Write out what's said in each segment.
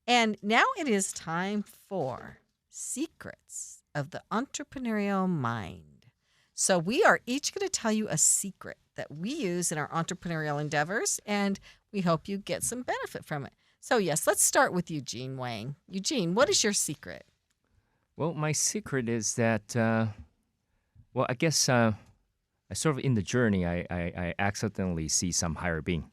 And now it is time for Secrets of the Entrepreneurial Mind. So we are each going to tell you a secret that we use in our entrepreneurial endeavors, and we hope you get some benefit from it. So yes, let's start with Eugene Wang. Eugene, what is your secret? Well, my secret is that, I guess I sort of in the journey, I accidentally see some higher being.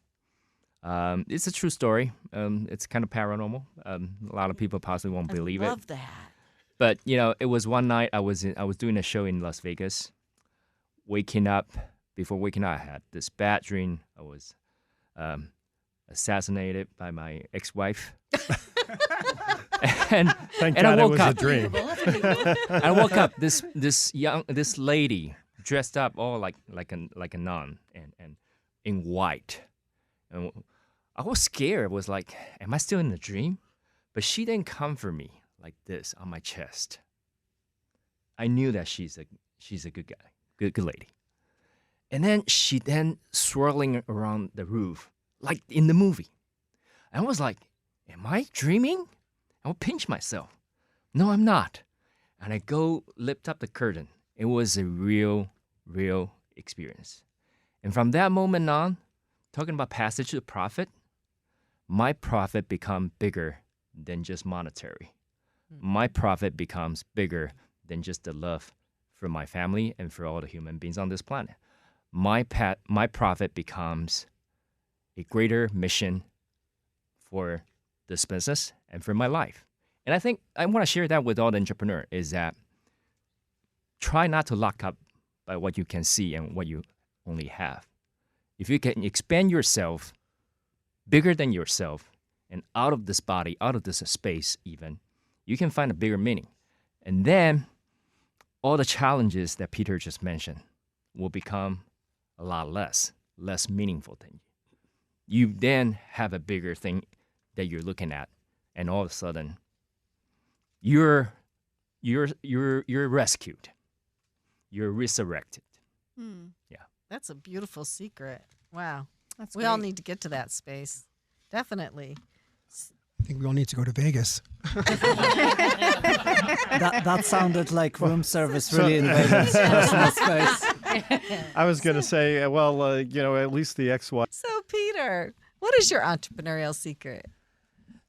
It's a true story. It's kind of paranormal. A lot of people possibly won't believe it. I love that. But, it was one night I was doing a show in Las Vegas. Before waking up, I had this bad dream. I was assassinated by my ex-wife. and Thank and God I woke it was up. a dream. I woke up. This lady dressed up all like a nun and in white. And I was scared. I was like, am I still in the dream? But she didn't comfort me like this on my chest. I knew that she's a good guy, good lady. And then she swirling around the roof like in the movie. I was like, am I dreaming? I would pinch myself. No, I'm not. And I lift up the curtain. It was a real experience. And from that moment on, talking about passage to profit, my profit becomes bigger than just monetary. My profit becomes bigger than just the love for my family and for all the human beings on this planet. My profit becomes a greater mission for this business and for my life. And I think I want to share that with all the entrepreneurs is that try not to lock up by what you can see and what you only have. If you can expand yourself bigger than yourself and out of this body, out of this space even, you can find a bigger meaning. And then all the challenges that Peter just mentioned will become a lot less meaningful than you. You then have a bigger thing that you're looking at, and all of a sudden, you're rescued, you're resurrected. Yeah, That's a beautiful secret. Wow, That's we all great. need to get to that space. Definitely. I think we all need to go to Vegas. That sounded like room service really in Vegas. Personal space. I was going to say, at least the ex-wife. So Peter, what is your entrepreneurial secret?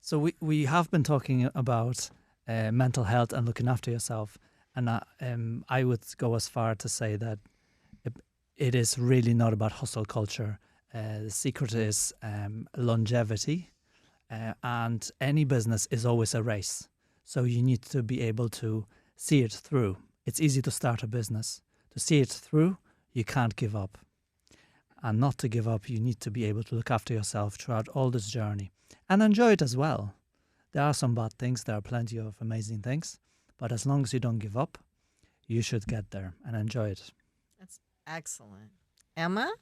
So we have been talking about mental health and looking after yourself, and I would go as far to say that it is really not about hustle culture. The secret is longevity, and any business is always a race. So you need to be able to see it through. It's easy to start a business. To see it through, you can't give up. And not to give up, you need to be able to look after yourself throughout all this journey and enjoy it as well. There are some bad things, there are plenty of amazing things, but as long as you don't give up, you should get there and enjoy it. That's excellent. Emma?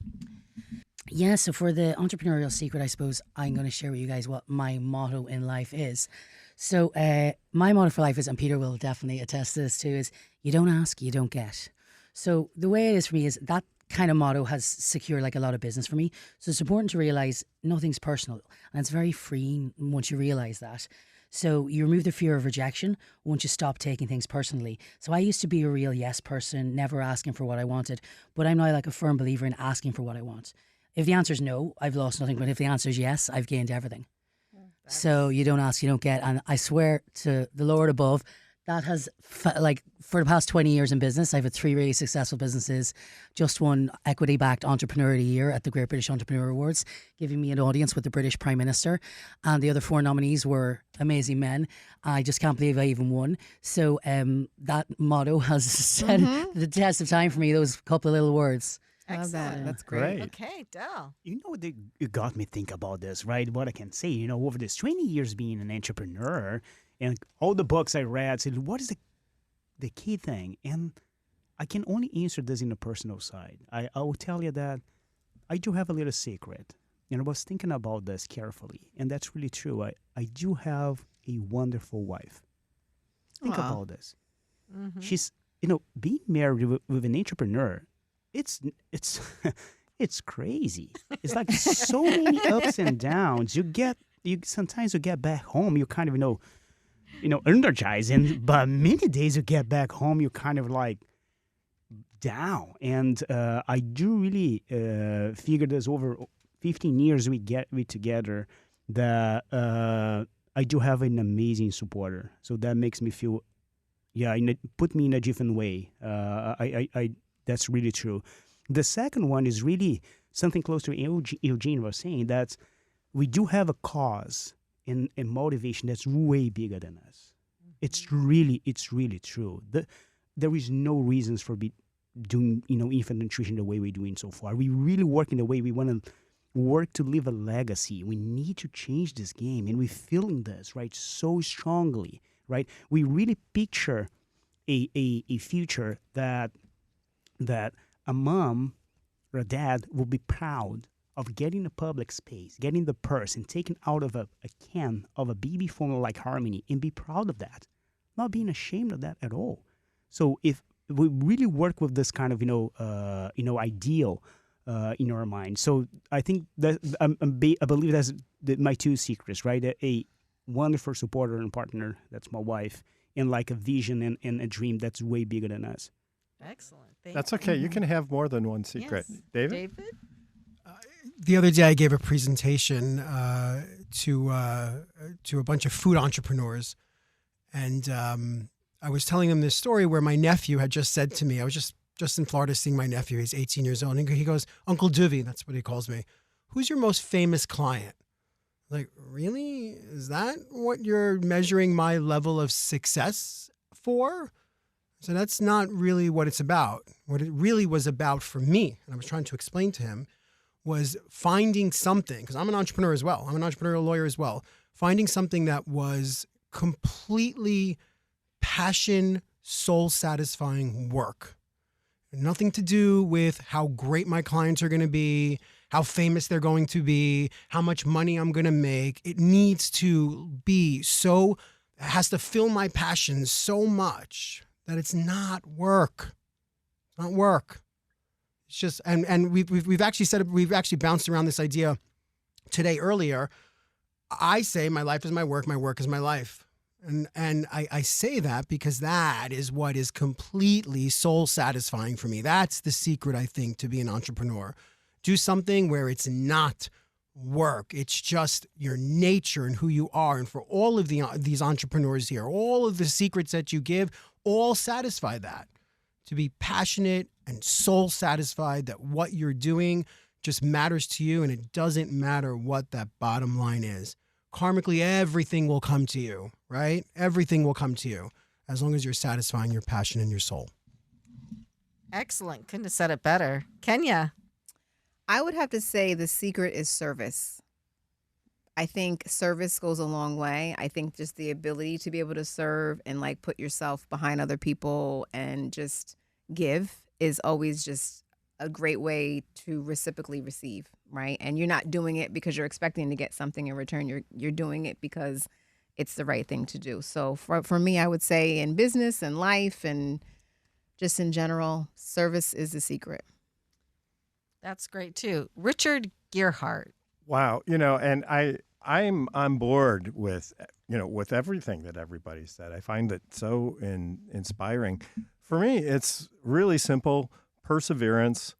Yeah, so for the entrepreneurial secret, I suppose I'm going to share with you guys what my motto in life is. So my motto for life is, and Peter will definitely attest to this too, is you don't ask, you don't get. So the way it is for me is that kind of motto has secured like a lot of business for me. So it's important to realize nothing's personal, and it's very freeing once you realize that. So you remove the fear of rejection once you stop taking things personally. So I used to be a real yes person, never asking for what I wanted, but I'm now like a firm believer in asking for what I want. If the answer is no, I've lost nothing, but if the answer is yes, I've gained everything. So you don't ask, you don't get. And I swear to the Lord above, that has, for the past 20 years in business, I've had 3 really successful businesses, just won Equity-Backed Entrepreneur of the Year at the Great British Entrepreneur Awards, giving me an audience with the British Prime Minister. And the other 4 nominees were amazing men. I just can't believe I even won. So that motto has set the test of time for me, those couple of little words. Excellent. Love that. That's great. Okay, Del. You got me think about this, right? What I can say, over this 20 years being an entrepreneur and all the books I read said, what is the key thing? And I can only answer this in the personal side. I will tell you that I do have a little secret. I was thinking about this carefully, and that's really true. I do have a wonderful wife. Think about this. Mm-hmm. She's, being married with an entrepreneur, it's it's crazy. It's like so many ups and downs. You get you sometimes you get back home, you kind of energized, but many days you get back home, you're kind of like down. And I do really figure this over 15 years we together that I do have an amazing supporter. So that makes me feel, put me in a different way. I that's really true. The second one is really something close to Eugene was saying, that we do have a cause and motivation that's way bigger than us. It's really true. There is no reasons for doing infant nutrition the way we're doing so far. We really work in the way we want to work to leave a legacy. We need to change this game, and we're feeling this, right, so strongly, right? We really picture a future that a mom or a dad will be proud of getting a public space, getting the purse, and taking out of a can of a BB formula like Harmony, and be proud of that, not being ashamed of that at all. So if we really work with this kind of ideal in our mind, so I think that I believe that's my two secrets, right? A wonderful supporter and partner, that's my wife, and like a vision and a dream that's way bigger than us. Excellent. That's okay. You can have more than one secret. Yes. David? The other day, I gave a presentation to a bunch of food entrepreneurs, and I was telling them this story where my nephew had just said to me, I was just in Florida seeing my nephew. He's 18 years old, and he goes, "Uncle Duvy," that's what he calls me. "Who's your most famous client?" Like, really? Is that what you're measuring my level of success for? So that's not really what it's about. What it really was about for me, and I was trying to explain to him, was finding something, because I'm an entrepreneur as well. I'm an entrepreneurial lawyer as well. Finding something that was completely passion, soul-satisfying work. Nothing to do with how great my clients are going to be, how famous they're going to be, how much money I'm going to make. It needs to be so, it has to fill my passion so much that it's not work. It's not work. It's just, and we've actually said, we've actually bounced around this idea today earlier. I say my life is my work is my life. And I say that because that is what is completely soul satisfying for me. That's the secret, I think, to be an entrepreneur. Do something where it's not work. It's just your nature and who you are. And for all of these entrepreneurs here, all of the secrets that you give, all satisfy that. To be passionate and soul satisfied that what you're doing just matters to you, and it doesn't matter what that bottom line is. Karmically, everything will come to you, right? Everything will come to you as long as you're satisfying your passion and your soul. Excellent. Couldn't have said it better. Kenya? I would have to say the secret is service. I think service goes a long way. I think just the ability to be able to serve and like put yourself behind other people and just give is always just a great way to reciprocally receive, right? And you're not doing it because you're expecting to get something in return. You're doing it because it's the right thing to do. So for me, I would say in business and life and just in general, service is the secret. That's great too. Richard Gearhart. Wow. And I'm on board with everything that everybody said. I find it so inspiring. For me, it's really simple. Perseverance,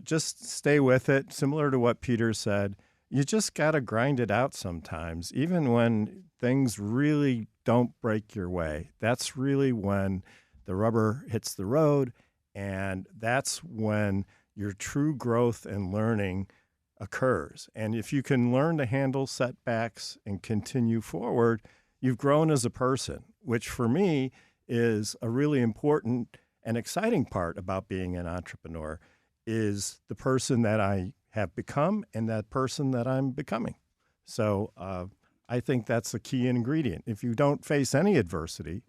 just stay with it. Similar to what Peter said, you just got to grind it out sometimes, even when things really don't break your way. That's really when the rubber hits the road, and that's when your true growth and learning occurs. And if you can learn to handle setbacks and continue forward, you've grown as a person, which for me is a really important and exciting part about being an entrepreneur, is the person that I have become and that person that I'm becoming. So I think that's the key ingredient. If you don't face any adversity,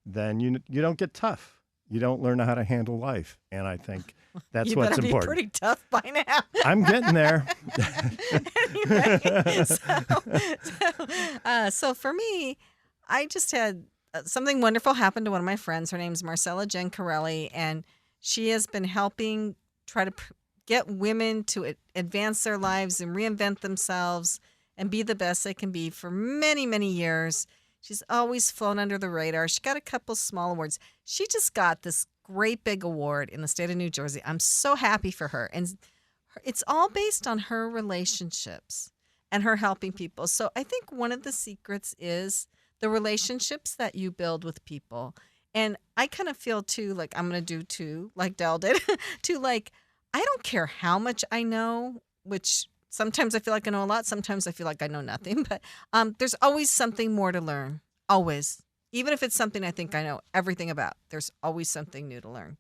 then you don't get tough. You don't learn how to handle life. And I think that's what's important. You better be pretty tough by now. I'm getting there. Anyway, so for me, I just had something wonderful happened to one of my friends. Her name's Marcella Gencarelli, and she has been helping try to get women to advance their lives and reinvent themselves and be the best they can be for many, many years. She's always flown under the radar. She got a couple small awards. She just got this great big award in the state of New Jersey. I'm so happy for her. And it's all based on her relationships and her helping people. So I think one of the secrets is the relationships that you build with people. And I kind of feel too, like I'm going to do too, like Del did, too, like I don't care how much I know, which sometimes I feel like I know a lot. Sometimes I feel like I know nothing. But there's always something more to learn. Always. Even if it's something I think I know everything about, there's always something new to learn.